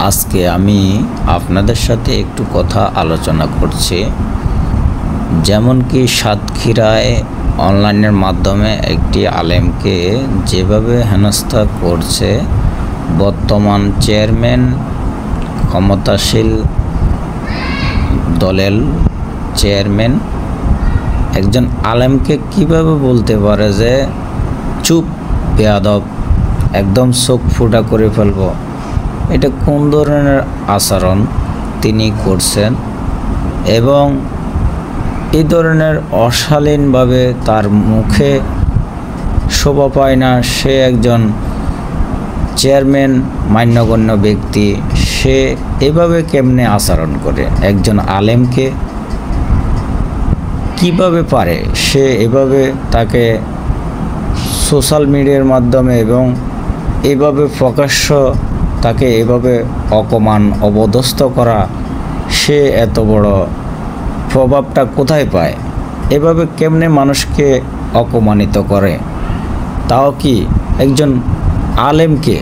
আজকে আমি আপনাদের সাথে একটু কথা আলোচনা করছি। যেমন কি সাতক্ষীরায় অনলাইনের মাধ্যমে একটি আলেমকে যেভাবে হেনস্থা করছে বর্তমান চেয়ারম্যান, ক্ষমতাশীল দলের চেয়ারম্যান, একজন আলেমকে কিভাবে বলতে পারে যে চুপ বেয়াদব, একদম চোখ ফুটা করে ফেলব? এটা কোন ধরনের আচরণ তিনি করছেন এবং এই ধরনের অশালীনভাবে তার মুখে শোভা পায় না। সে একজন চেয়ারম্যান, মান্যগণ্য ব্যক্তি, সে এভাবে কেমনে আচরণ করে? একজন আলেমকে কিভাবে পারে সে এভাবে তাকে সোশ্যাল মিডিয়ার মাধ্যমে এবং এভাবে প্রকাশ্য তাকে এভাবে অপমান অপদস্থ করা? সে এত বড় প্রভাবটা কোথায় পায়? এভাবে কেমনে মানুষকে অপমানিত করে, তাও কি একজন আলেমকে?